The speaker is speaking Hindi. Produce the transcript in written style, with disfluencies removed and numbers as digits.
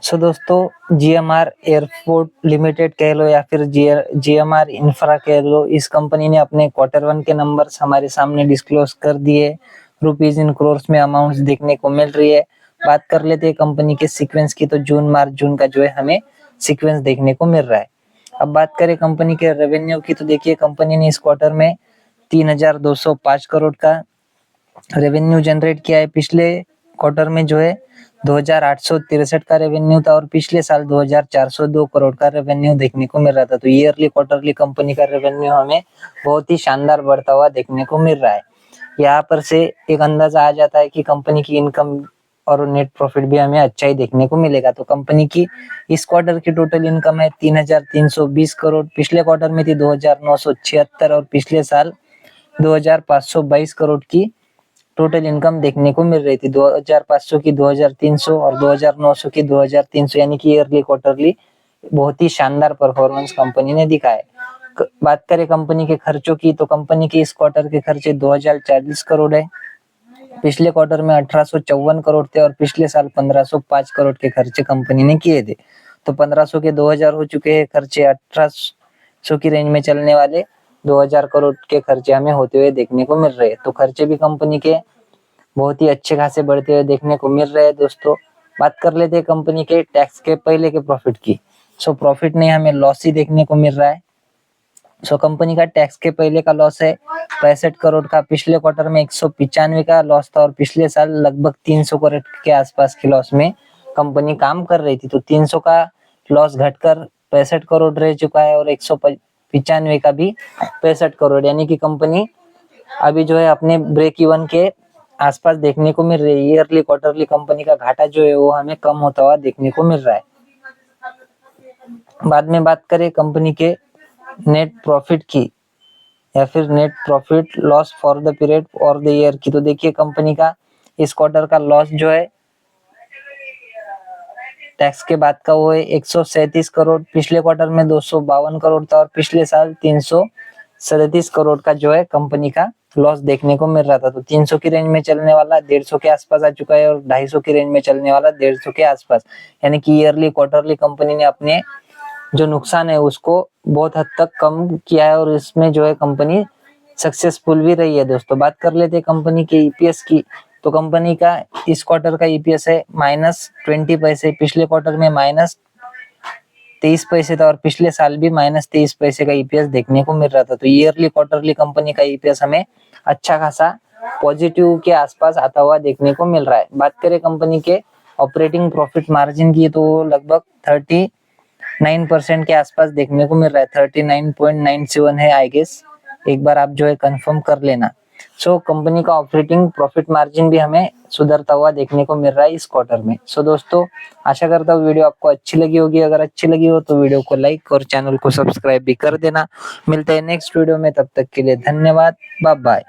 सो दोस्तों जीएमआर एयरपोर्ट लिमिटेड कह लो या फिर जीएमआर इंफ्रा कह लो, इस कंपनी ने अपने Q1 के नंबर्स हमारे सामने डिस्क्लोज कर दिए। रुपीज इन क्रोर्स में अमाउंट्स देखने को मिल रही है। बात कर लेते हैं कंपनी के सीक्वेंस की, तो जून मार्च जून का जो है हमें सीक्वेंस देखने को मिल रहा है। अब बात करें कंपनी के रेवेन्यू की, तो देखिए कंपनी ने इस क्वार्टर में 3,205 करोड़ का रेवेन्यू जनरेट किया है। पिछले क्वार्टर में जो है 2,863 का रेवेन्यू था और पिछले साल 2,402 करोड़ का रेवेन्यू देखने को मिल रहा था। तो ईयरली क्वार्टरली कंपनी का रेवेन्यू हमें बहुत ही शानदार बढ़ता हुआ देखने को मिल रहा है। यहाँ पर से एक अंदाजा आ जाता है कि कंपनी की इनकम और नेट प्रॉफिट भी हमें अच्छा ही देखने को मिलेगा। तो कंपनी की इस क्वार्टर की टोटल इनकम है 3,320 करोड़, पिछले क्वार्टर में थी 2,976 और पिछले साल 2,522 करोड़ की टोटल इनकम देखने को मिल रही थी। 2,500 की 2,300 और 2,900 की 2,300, यानी कि ईयरली क्वार्टरली बहुत ही शानदार परफॉर्मेंस कंपनी ने दिखाया है। बात करें कंपनी के खर्चों की, तो कंपनी के इस क्वार्टर के खर्चे 2,040 करोड़ है। पिछले क्वार्टर में 1,854 करोड़ थे और पिछले साल 1,505 करोड़ के खर्चे कंपनी ने किए थे। तो 1,500 के 2,000 हो चुके हैं खर्चे, 1,800 की रेंज में चलने वाले 2,000 करोड़ के खर्चे हमें होते हुए देखने को मिल रहे हैं। तो खर्चे भी कंपनी के बहुत ही अच्छे खासे बढ़ते हुए देखने को मिल रहे हैं। दोस्तों बात कर लेते हैं कंपनी के टैक्स के पहले के प्रॉफिट की। सो प्रॉफिट नहीं, हमें लॉस ही देखने को मिल रहा है। सो कंपनी का टैक्स के पहले का लॉस है 65 करोड़ का। पिछले क्वार्टर में 195 का लॉस था और पिछले साल लगभग 300 करोड़ के आसपास के लॉस में कंपनी काम कर रही थी। तो 300 का लॉस घटकर 65 करोड़ रह चुका है और 195 का भी 65 करोड़, यानी कि कंपनी अभी जो है अपने ब्रेक इवन के आसपास देखने को मिल रही है। ईयरली क्वार्टरली कंपनी का घाटा जो है वो हमें कम होता हुआ देखने को मिल रहा है। बाद में बात करें कंपनी के नेट प्रॉफिट की या फिर net profit loss for the period और द ईयर की, तो देखिए कंपनी का इस क्वार्टर का लॉस जो है टैक्स के बाद का वो है 137 करोड़। पिछले क्वार्टर में 252 करोड़ था और पिछले साल 337 करोड़ का जो है कंपनी का लॉस देखने को मिल रहा था। तो 300 की रेंज में चलने वाला 150 के आसपास आ चुका है और 250 की रेंज में चलने वाला 150 के आसपास, यानी कि ईयरली क्वार्टरली कंपनी ने अपने जो नुकसान है उसको बहुत हद तक कम किया है और इसमें जो है कंपनी सक्सेसफुल भी रही है। दोस्तों बात कर लेते हैं कंपनी के ईपीएस की, तो कंपनी का इस क्वार्टर का ईपीएस है -20 पैसे। पिछले क्वार्टर में -23 पैसे था और पिछले साल भी -23 पैसे का ईपीएस देखने को मिल रहा था। तो ईयरली क्वार्टरली कंपनी का ईपीएस हमें अच्छा खासा पॉजिटिव के आसपास आता हुआ देखने को मिल रहा है। बात करें कंपनी के ऑपरेटिंग प्रॉफिट मार्जिन की, तो लगभग 39% के आसपास देखने को मिल रहा है। 39.97 है आई गेस, एक बार आप जो है कंफर्म कर लेना। सो कंपनी का ऑपरेटिंग प्रॉफिट मार्जिन भी हमें सुधरता हुआ देखने को मिल रहा है इस क्वार्टर में। सो दोस्तों आशा करता हूँ वीडियो आपको अच्छी लगी होगी। अगर अच्छी लगी हो तो वीडियो को लाइक और चैनल को सब्सक्राइब भी कर देना। मिलते हैं नेक्स्ट वीडियो में, तब तक के लिए धन्यवाद, बाय बाय।